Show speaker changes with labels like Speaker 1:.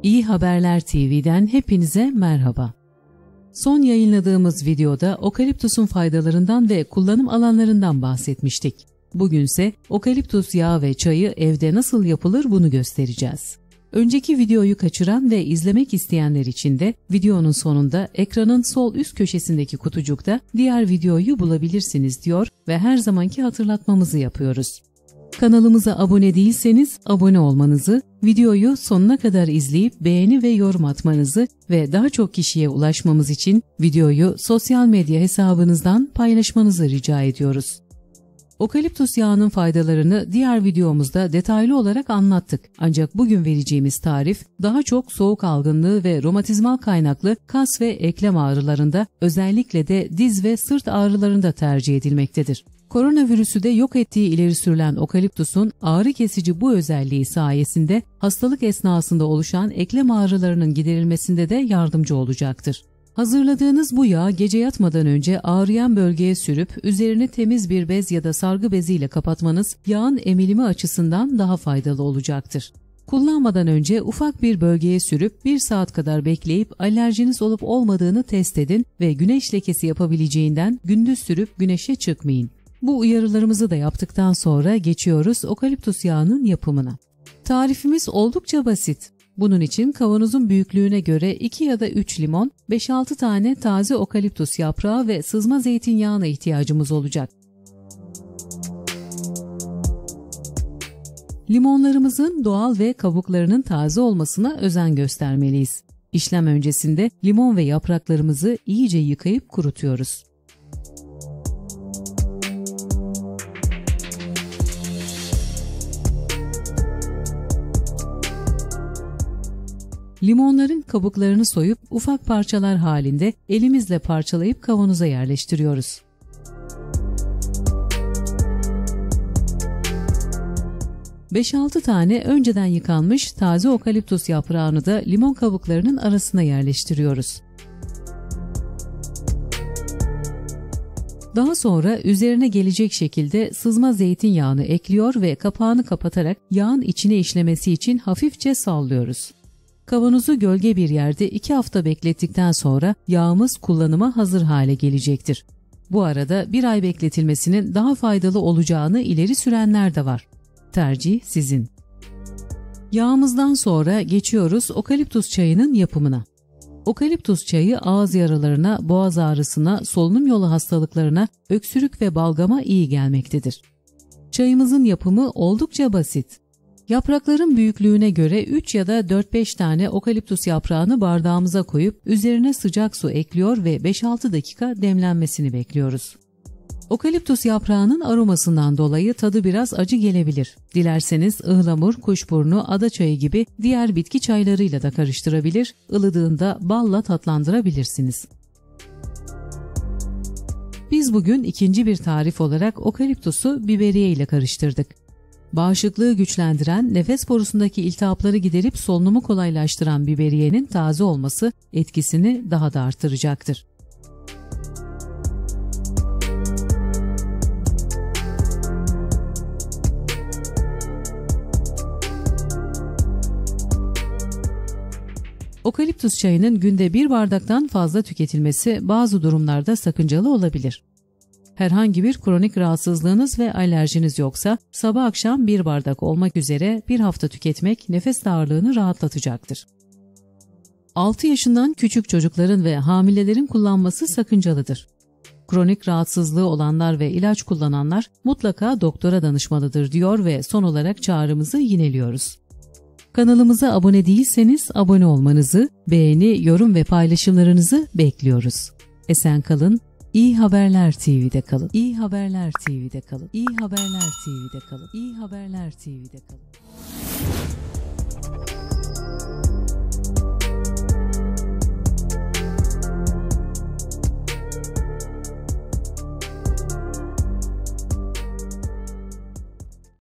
Speaker 1: İyi Haberler TV'den hepinize merhaba. Son yayınladığımız videoda okaliptusun faydalarından ve kullanım alanlarından bahsetmiştik. Bugünse okaliptus yağı ve çayı evde nasıl yapılır bunu göstereceğiz. Önceki videoyu kaçıran ve izlemek isteyenler için de videonun sonunda ekranın sol üst köşesindeki kutucukta diğer videoyu bulabilirsiniz diyor ve her zamanki hatırlatmamızı yapıyoruz. Kanalımıza abone değilseniz abone olmanızı, videoyu sonuna kadar izleyip beğeni ve yorum atmanızı ve daha çok kişiye ulaşmamız için videoyu sosyal medya hesabınızdan paylaşmanızı rica ediyoruz. Okaliptus yağının faydalarını diğer videomuzda detaylı olarak anlattık. Ancak bugün vereceğimiz tarif daha çok soğuk algınlığı ve romatizmal kaynaklı kas ve eklem ağrılarında, özellikle de diz ve sırt ağrılarında tercih edilmektedir. Koronavirüsü de yok ettiği ileri sürülen okaliptusun ağrı kesici bu özelliği sayesinde hastalık esnasında oluşan eklem ağrılarının giderilmesinde de yardımcı olacaktır. Hazırladığınız bu yağı gece yatmadan önce ağrıyan bölgeye sürüp üzerini temiz bir bez ya da sargı beziyle kapatmanız yağın emilimi açısından daha faydalı olacaktır. Kullanmadan önce ufak bir bölgeye sürüp 1 saat kadar bekleyip alerjiniz olup olmadığını test edin ve güneş lekesi yapabileceğinden gündüz sürüp güneşe çıkmayın. Bu uyarılarımızı da yaptıktan sonra geçiyoruz okaliptus yağının yapımına. Tarifimiz oldukça basit. Bunun için kavanozun büyüklüğüne göre 2 ya da 3 limon, 5-6 tane taze okaliptus yaprağı ve sızma zeytinyağına ihtiyacımız olacak. Limonlarımızın doğal ve kabuklarının taze olmasına özen göstermeliyiz. İşlem öncesinde limon ve yapraklarımızı iyice yıkayıp kurutuyoruz. Limonların kabuklarını soyup ufak parçalar halinde elimizle parçalayıp kavanoza yerleştiriyoruz. ...5-6 tane önceden yıkanmış taze okaliptus yaprağını da limon kabuklarının arasına yerleştiriyoruz. Daha sonra üzerine gelecek şekilde sızma zeytinyağını ekliyor ve kapağını kapatarak yağın içine işlemesi için hafifçe sallıyoruz. Kavanozu gölge bir yerde 2 hafta beklettikten sonra yağımız kullanıma hazır hale gelecektir. Bu arada 1 ay bekletilmesinin daha faydalı olacağını ileri sürenler de var. Tercih sizin. Yağımızdan sonra geçiyoruz okaliptus çayının yapımına. Okaliptus çayı ağız yaralarına, boğaz ağrısına, solunum yolu hastalıklarına, öksürük ve balgama iyi gelmektedir. Çayımızın yapımı oldukça basit. Yaprakların büyüklüğüne göre 3 ya da 4-5 tane okaliptus yaprağını bardağımıza koyup üzerine sıcak su ekliyor ve 5-6 dakika demlenmesini bekliyoruz. Okaliptus yaprağının aromasından dolayı tadı biraz acı gelebilir. Dilerseniz ıhlamur, kuşburnu, adaçayı gibi diğer bitki çaylarıyla da karıştırabilir, ılıdığında balla tatlandırabilirsiniz. Biz bugün ikinci bir tarif olarak okaliptusu biberiye ile karıştırdık. Bağışıklığı güçlendiren, nefes borusundaki iltihapları giderip solunumu kolaylaştıran biberiyenin taze olması etkisini daha da artıracaktır. Okaliptus çayının günde 1 bardaktan fazla tüketilmesi bazı durumlarda sakıncalı olabilir. Herhangi bir kronik rahatsızlığınız ve alerjiniz yoksa sabah akşam 1 bardak olmak üzere 1 hafta tüketmek nefes darlığını rahatlatacaktır. 6 yaşından küçük çocukların ve hamilelerin kullanması sakıncalıdır. Kronik rahatsızlığı olanlar ve ilaç kullananlar mutlaka doktora danışmalıdır diyor ve son olarak çağrımızı yineliyoruz. Kanalımıza abone değilseniz abone olmanızı, beğeni, yorum ve paylaşımlarınızı bekliyoruz. Esen kalın. İyi Haberler TV'de kalın. İyi Haberler TV'de kalın. İyi Haberler TV'de kalın. İyi Haberler TV'de kalın.